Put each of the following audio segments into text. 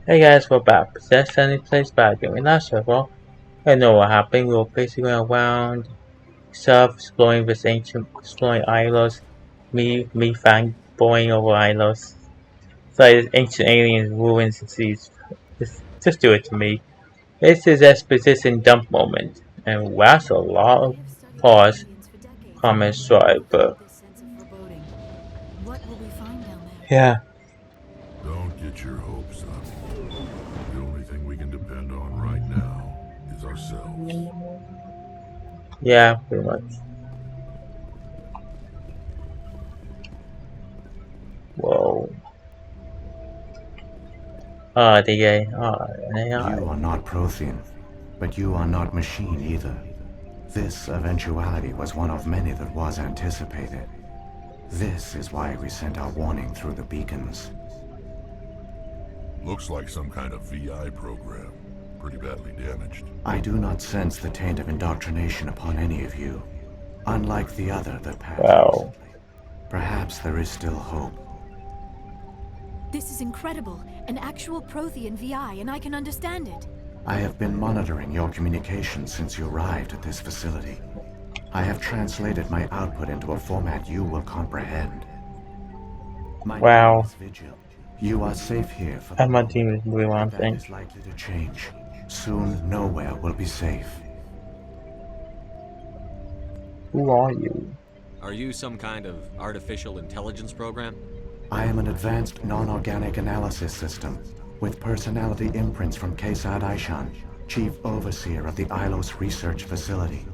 Hey guys, we're back. Possessed any place back in last circle. I know what happened. We were basically going around stuff, exploring this ancient, exploring ilos. Me fanboying over ilos. It's like this ancient alien ruins and seas. Just do it to me. This is exposition dump moment, and that's a lot I of have studied the pause, aliens for decades, and comment, I've never strive, felt but this sense of foreboding. What will we find down there? yeah, Don't get your hopes up. The only thing we can depend on right now is ourselves. yeah, pretty much. Whoa. The AI, an You AI. are not Prothean, but you are not machine either. This eventuality was one of many that was anticipated. This is why we sent our warning through the beacons. Looks like some kind of VI program. Pretty badly damaged. I do not sense the taint of indoctrination upon any of you, unlike the other that passed Wow. recently. Perhaps there is still hope. This is incredible. An actual Prothean VI, and I can understand it. I have been monitoring your communications since you arrived at this facility. I have translated my output into a format you will comprehend. My name Wow. is Vigil. You are safe here for the I'm not moment, doing really one but that thing. is likely to change. Soon, nowhere will be safe. Who are you? Are you some kind of artificial intelligence program? I am an advanced non-organic analysis system with personality imprints from Kesad Aishan, Chief Overseer of the ilos Research Facility.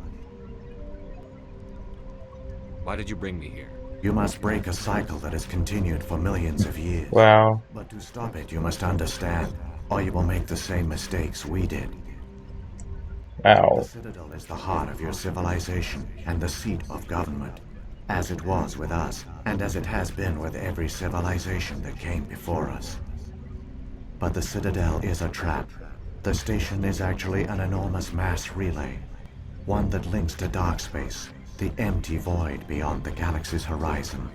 Why did you bring me here? You must break a cycle that has continued for millions of years. Wow. But to stop it, you must understand, or you will make the same mistakes we did. The Wow. Citadel is the heart of your civilization and the seat of government, as it was with us, and as it has been with every civilization that came before us. But the Citadel is a trap. The station is actually an enormous mass relay, one that links to dark space, the empty void beyond the galaxy's horizon.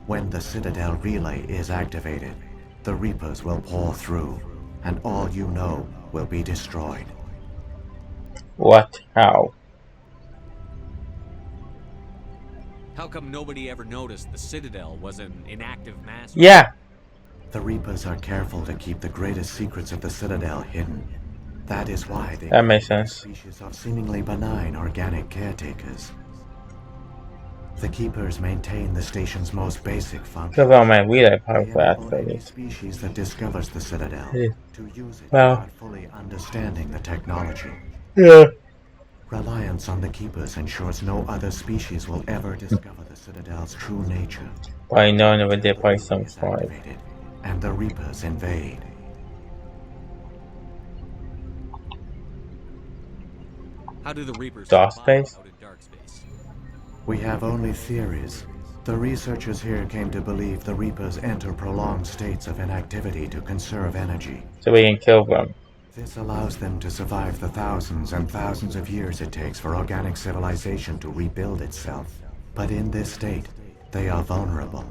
When the Citadel relay is activated, the Reapers will pour through, and all you know will be destroyed. What? How? How come nobody ever noticed the Citadel was an inactive mass? Yeah, The Reapers are careful to keep the greatest secrets of the Citadel hidden. That is why they that makes created a sense. species of seemingly benign organic caretakers. The Keepers maintain the station's most basic functions. Government relay They part for have known any activities. species that discovers the Citadel Yeah. to use it Well, without fully understanding the technology. yeah. Reliance on the Keepers ensures no other species will ever discover the Citadel's true nature. Probably knowing over there Until the probably relay some is sort. activated and the Reapers invade. How do the Reapers Dark survive space? out in dark space? We have only theories. The researchers here came to believe the Reapers enter prolonged states of inactivity to conserve energy. So we can kill them. This allows them to survive the thousands and thousands of years it takes for organic civilization to rebuild itself. But in this state, they are vulnerable.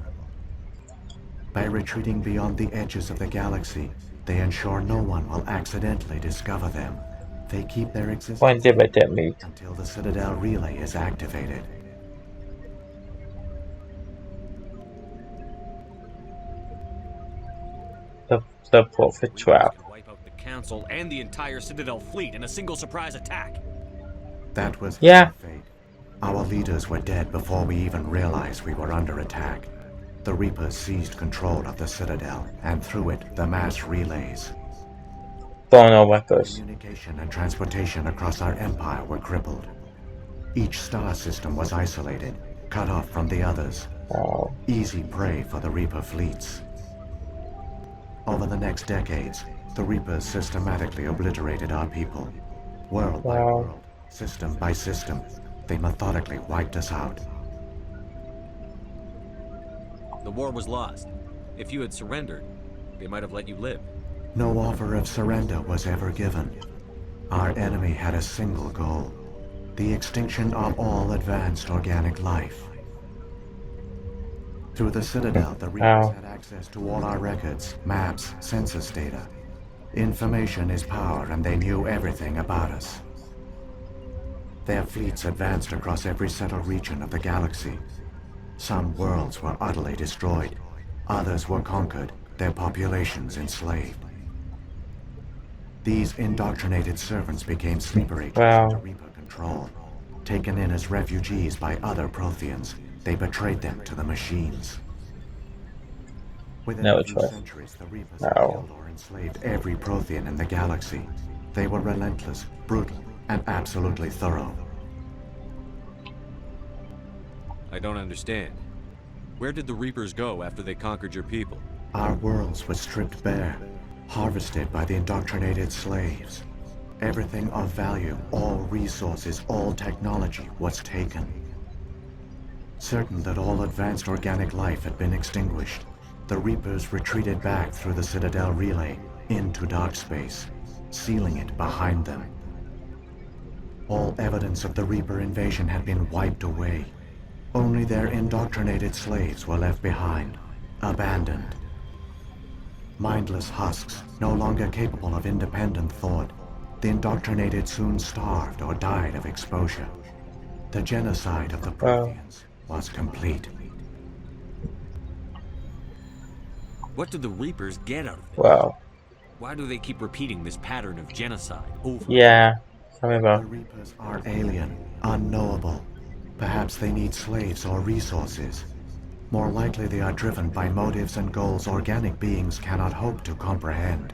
By retreating beyond the edges of the galaxy, they ensure no one will accidentally discover them. They keep their One existence did that meat. until the Citadel relay is activated. The profit Reapers trap. can wipe out the Council and the entire Citadel fleet in a single surprise attack. That was Yeah. our fate. Our leaders were dead before we even realized we were under attack. The Reapers seized control of the Citadel, and through it, the mass relays. Phono records. Communication and transportation across our empire were crippled. Each star system was isolated, cut off from the others. Wow. Easy prey for the Reaper fleets. Over the next decades, the Reapers systematically obliterated our people. World by Wow. world, system by system, they methodically wiped us out. The war was lost. If you had surrendered, they might have let you live. No offer of surrender was ever given. Our enemy had a single goal: the extinction of all advanced organic life. Through the Citadel, the Reapers had access to all our records, maps, census data. Information is power, and they knew everything about us. Their fleets advanced across every settled region of the galaxy. Some worlds were utterly destroyed. Others were conquered, their populations enslaved. These indoctrinated servants became sleeper agents under Reaper control. Taken in as refugees by other Protheans, they betrayed them to the machines. Within a few centuries, the Reapers had killed or enslaved every Prothean in the galaxy. They were relentless, brutal, and absolutely thorough. I don't understand. Where did the Reapers go after they conquered your people? Our worlds were stripped bare, harvested by the indoctrinated slaves. Everything of value, all resources, all technology was taken. Certain that all advanced organic life had been extinguished, the Reapers retreated back through the Citadel relay into dark space, sealing it behind them. All evidence of the Reaper invasion had been wiped away. Only their indoctrinated slaves were left behind, abandoned. Mindless husks, no longer capable of independent thought, the indoctrinated soon starved or died of exposure. The genocide of the Protheans was complete. What do the Reapers get out of it? Wow. Why do they keep repeating this pattern of genocide over? Yeah. Tell me about. The Reapers are alien, unknowable. Perhaps they need slaves or resources. More likely they are driven by motives and goals organic beings cannot hope to comprehend.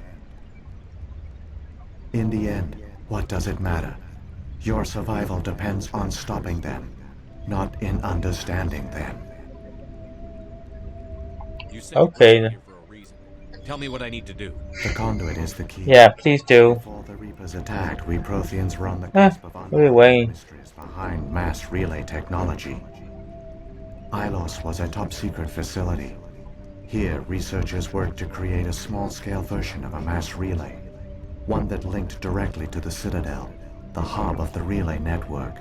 In the end, what does it matter? Your survival depends on stopping them, not in understanding them. You said Okay. you brought me here for a reason. Tell me what I need to do. The conduit is the key. Yeah, please do. Before the Reapers attacked, we Protheans were on the cusp of We're unlocking waiting. mysteries behind mass relay technology. Ilos was a top-secret facility. Here, researchers worked to create a small-scale version of a mass relay, one that linked directly to the Citadel, the hub of the relay network.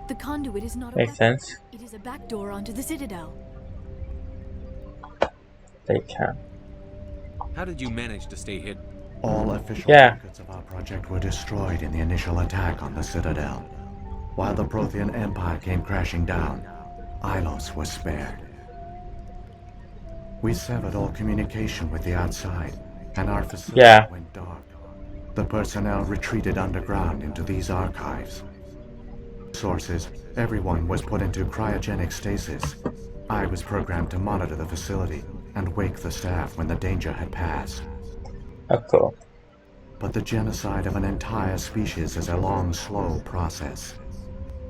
The conduit is not a Makes weapon. sense. It is a backdoor onto the Citadel. They can. How did you manage to stay hidden? All official Yeah. records of our project were destroyed in the initial attack on the Citadel. While the Prothean Empire came crashing down, Ilos was spared. We severed all communication with the outside, and our facility went dark. The personnel retreated underground into these archives. Sources, everyone was put into cryogenic stasis. I was programmed to monitor the facility and wake the staff when the danger had passed. Oh, cool. But the genocide of an entire species is a long, slow process.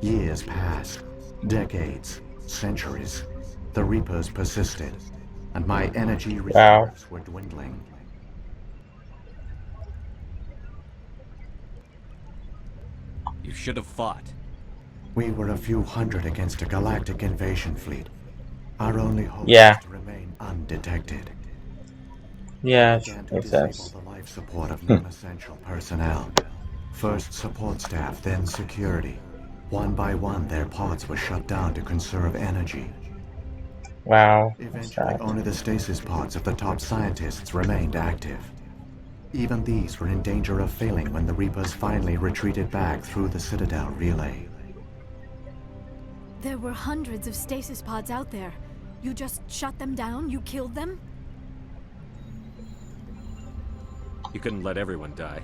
Years passed, decades, centuries. The Reapers persisted, and my energy reserves were dwindling. You should have fought. We were a few hundred against a galactic invasion fleet. Our only hope was to remain undetected. Yeah, Began to makes disable sense. the life support of non-essential personnel. First support staff, then security. One by one, their pods were shut down to conserve energy. Wow. Eventually, only the stasis pods of the top scientists remained active. Even these were in danger of failing when the Reapers finally retreated back through the Citadel relay. There were hundreds of stasis pods out there. You just shut them down? You killed them? You couldn't let everyone die.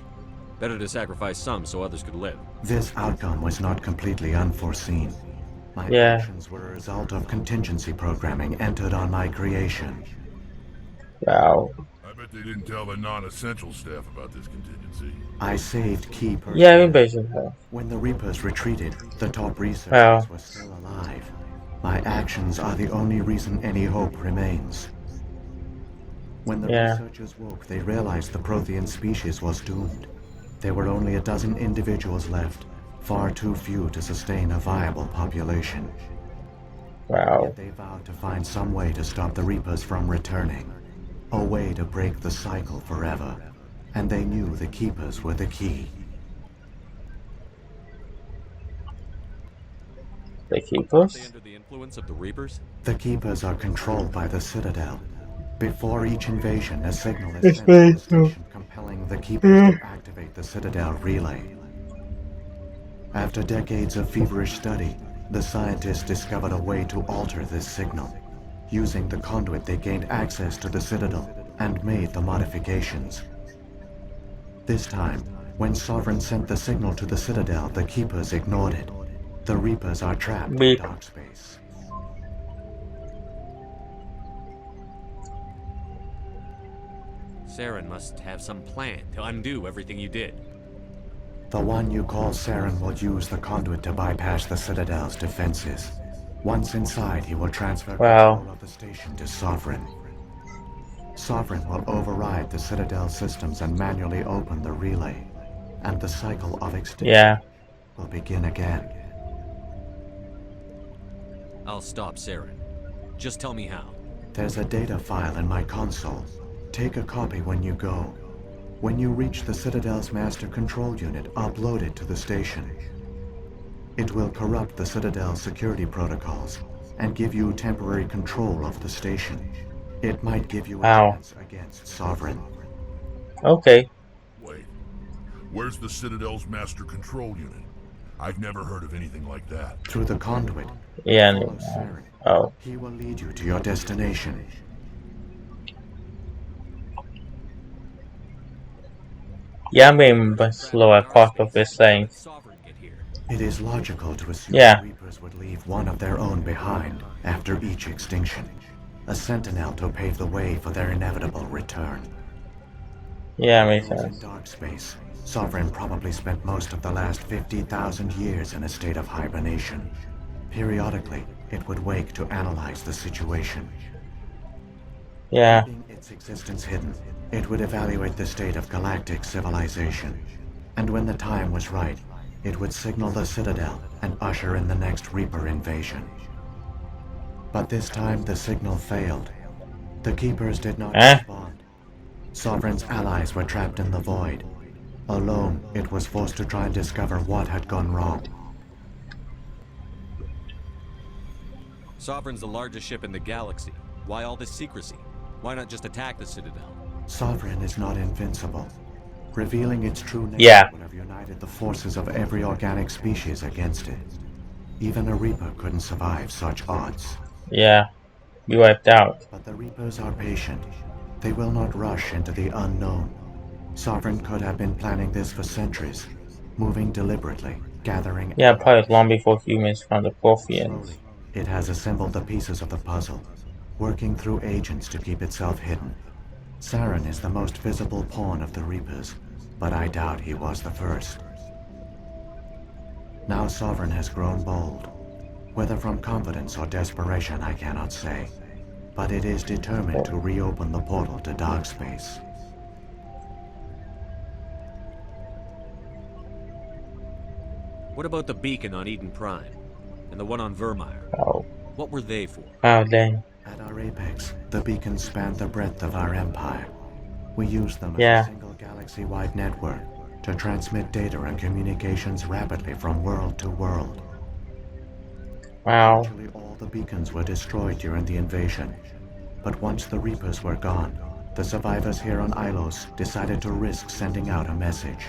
Better to sacrifice some so others could live. This outcome was not completely unforeseen. My actions were a result of contingency programming entered on my creation. Wow. I bet they didn't tell the non-essential staff about this contingency. I saved key personnel. Yeah, basically. When the Reapers retreated, the top researchers were still alive. My actions are the only reason any hope remains. When the researchers woke, they realized the Prothean species was doomed. There were only a dozen individuals left, far too few to sustain a viable population. Wow. Yet they vowed to find some way to stop the Reapers from returning. A way to break the cycle forever. And they knew the Keepers were the key. The Keepers? Were they under the influence of the Reapers? The Keepers are controlled by the Citadel. Before each invasion, a signal is It's sent to very the true. station compelling the Keepers to activate the Citadel relay. After decades of feverish study, the scientists discovered a way to alter this signal. Using the conduit, they gained access to the Citadel and made the modifications. This time, when Sovereign sent the signal to the Citadel, the Keepers ignored it. The Reapers are trapped in Beep. dark space. Saren must have some plan to undo everything you did. The one you call Saren will use the conduit to bypass the Citadel's defenses. Once inside, he will transfer Wow. control of the station to Sovereign. Sovereign will override the Citadel systems and manually open the relay, and the cycle of extinction Yeah. will begin again. I'll stop Saren. Just tell me how. There's a data file in my console. Take a copy when you go. When you reach the Citadel's master control unit, upload it to the station. It will corrupt the Citadel's security protocols and give you temporary control of the station. It might give you a Wow. chance against Sovereign. Okay. Wait, where's the Citadel's master control unit? I've never heard of anything like that. Through the conduit, Yeah. follow Saren. Oh. He will lead you to your destination. Yeah, I'm being slow at part of this saying. Sovereign get here. It is logical to assume Yeah. the Reapers would leave one of their own behind after each extinction. A sentinel to pave the way for their inevitable return. Yeah, makes In sense. dark space, Sovereign probably spent most of the last 50,000 years in a state of hibernation. Periodically, it would wake to analyze the situation. Yeah. Keeping its existence hidden, it would evaluate the state of galactic civilization. And when the time was right, it would signal the Citadel and usher in the next Reaper invasion. But this time the signal failed. The Keepers did not respond. Sovereign's allies were trapped in the void. Alone, it was forced to try and discover what had gone wrong. Sovereign's the largest ship in the galaxy. Why all this secrecy? Why not just attack the Citadel? Sovereign is not invincible. Revealing its true nature Yeah. would have united the forces of every organic species against it. Even a Reaper couldn't survive such odds. Yeah. Be wiped out. But the Reapers are patient. They will not rush into the unknown. Sovereign could have been planning this for centuries, moving deliberately, gathering... Yeah, probably long before humans found the Protheans. Slowly, it has assembled the pieces of the puzzle, working through agents to keep itself hidden. Saren is the most visible pawn of the Reapers, but I doubt he was the first. Now Sovereign has grown bold. Whether from confidence or desperation, I cannot say. But it is determined to reopen the portal to dark space. What about the beacon on Eden Prime? And the one on Vermeer? Oh. What were they for? Wow, dang. At our apex, the beacons spanned the breadth of our empire. We used them as Yeah. a single galaxy-wide network to transmit data and communications rapidly from world to world. Wow. Virtually all the beacons were destroyed during the invasion. But once the Reapers were gone, the survivors here on Ilos decided to risk sending out a message.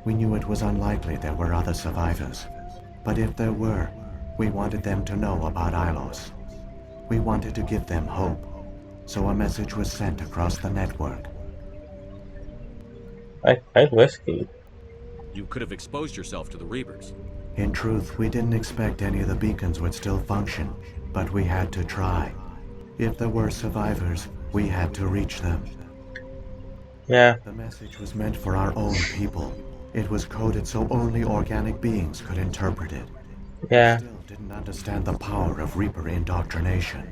We knew it was unlikely there were other survivors. But if there were, we wanted them to know about Ilos. We wanted to give them hope. So a message was sent across the network. Quite risky. You could have exposed yourself to the Reapers. In truth, we didn't expect any of the beacons would still function, but we had to try. If there were survivors, we had to reach them. Yeah. The message was meant for our own people. It was coded so only organic beings could interpret it. Yeah. Still didn't understand the power of Reaper indoctrination.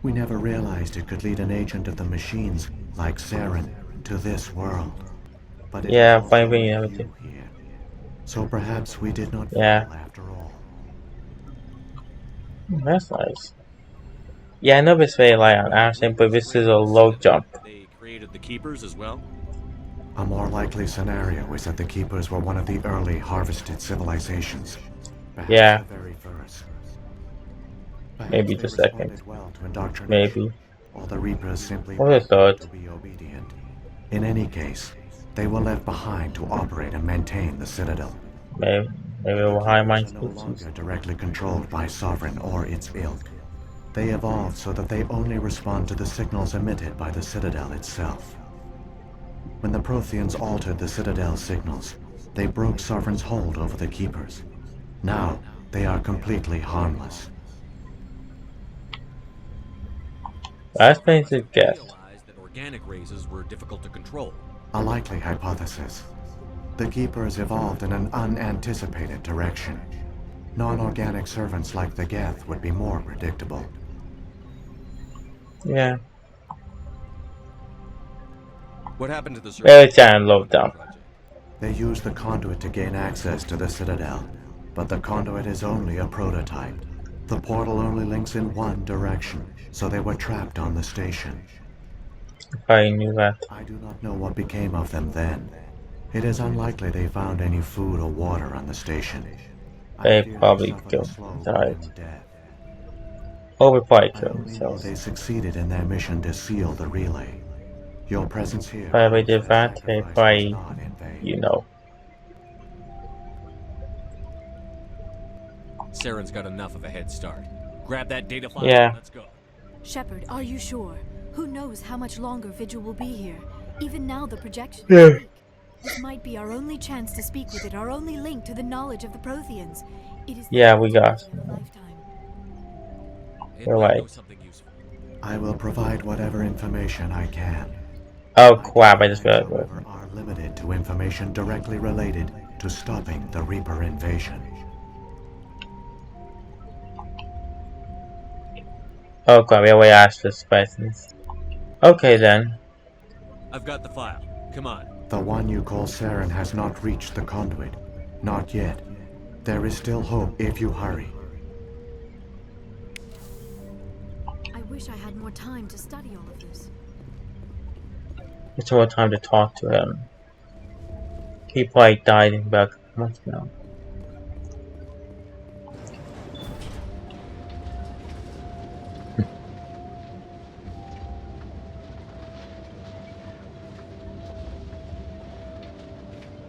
We never realized it could lead an agent of the machines, like Saren, to this world. But it Yeah, is also finding you everything. here. So perhaps we did not Yeah. fail after all. That's nice. Yeah, I know it's very light on action, but this is a low jump. They created the Keepers as well? A more likely scenario is that the Keepers were one of the early harvested civilizations. Perhaps Yeah. the very first. Perhaps Maybe they the second. responded well to indoctrination, Maybe. or the Reapers simply Or the wanted them third. to be obedient. In any case, they were left behind to operate and maintain the Citadel. Maybe. Maybe The we're high Keepers mind are no species. longer directly controlled by Sovereign or its ilk. They evolved so that they only respond to the signals emitted by the Citadel itself. When the Protheans altered the Citadel's signals, they broke Sovereign's hold over the Keepers. Now, they are completely harmless. Last So they must basic have guess. realized that organic races were difficult to control. A likely hypothesis. The Keepers evolved in an unanticipated direction. Non-organic servants like the Geth would be more predictable. Yeah. What happened to the Very survivors of the download Conduit them. project? They used the conduit to gain access to the Citadel, but the conduit is only a prototype. The portal only links in one direction, so they were trapped on the station. If I knew that. I do not know what became of them then. It is unlikely they found any food or water on the station. I They fear probably suffered a killed slow, died. grim death. Or we probably I killed only know themselves. they succeeded in their mission to seal the relay. Your presence here If I proves did their that, they sacrifice was probably, not in vain. you know. Saren's got enough of a head start. Grab that data file Yeah. and let's go. Shepard, are you sure? Who knows how much longer Vigil will be here? Even now, the projections Yeah. speak. This might be our only chance to speak with it, our only link to the knowledge of the Protheans. It is the Yeah, we got. opportunity of a lifetime. It You're might right. know something useful. I will provide whatever information I can. Oh My crap, I just plans, realized what. however, are limited to information directly related to stopping the Reaper invasion. Oh crap, we already asked this questions. Okay then. I've got the file. Come on. The one you call Saren has not reached the conduit. Not yet. There is still hope if you hurry. I wish I had more time to study all of this. It's more time to talk to him. He probably died in about a month now.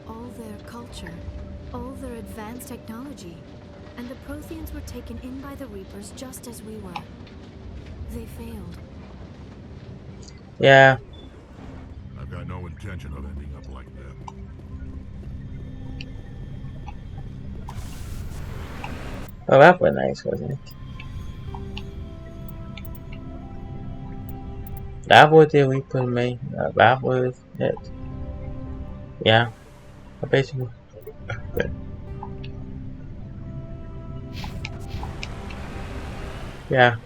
All their culture, all their advanced technology, and the Protheans were taken in by the Reapers just as we were. They failed. Yeah. I've got no intention of ending up like them. Oh, that was nice, wasn't it? That was the Reaper me. That was it. Yeah. Basically. Yeah.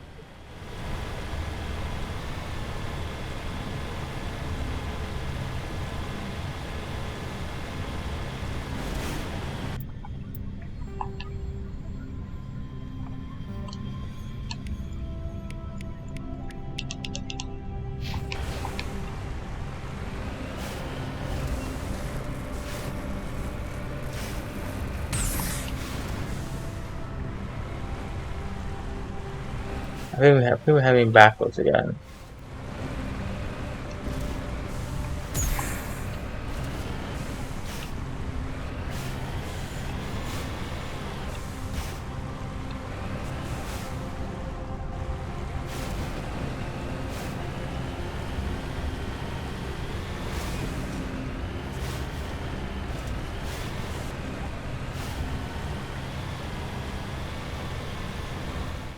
I think we're having backwards again.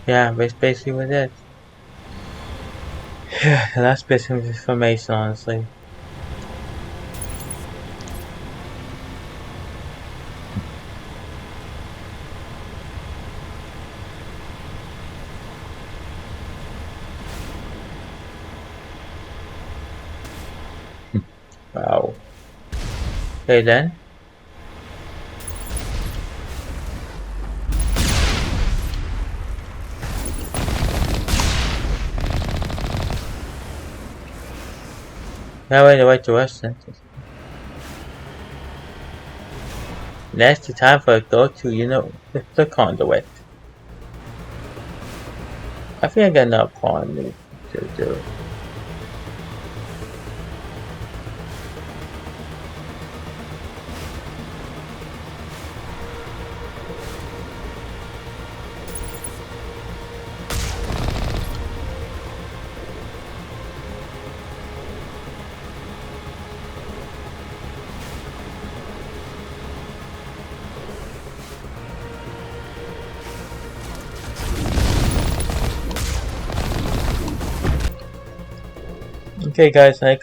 Yeah, that's basically what it is. Yeah, that's basically information, honestly. Wow. Okay then. Now we're in the right direction. Next, it's time for a go to, the conduit. I think I got enough on me to do. Okay, guys, I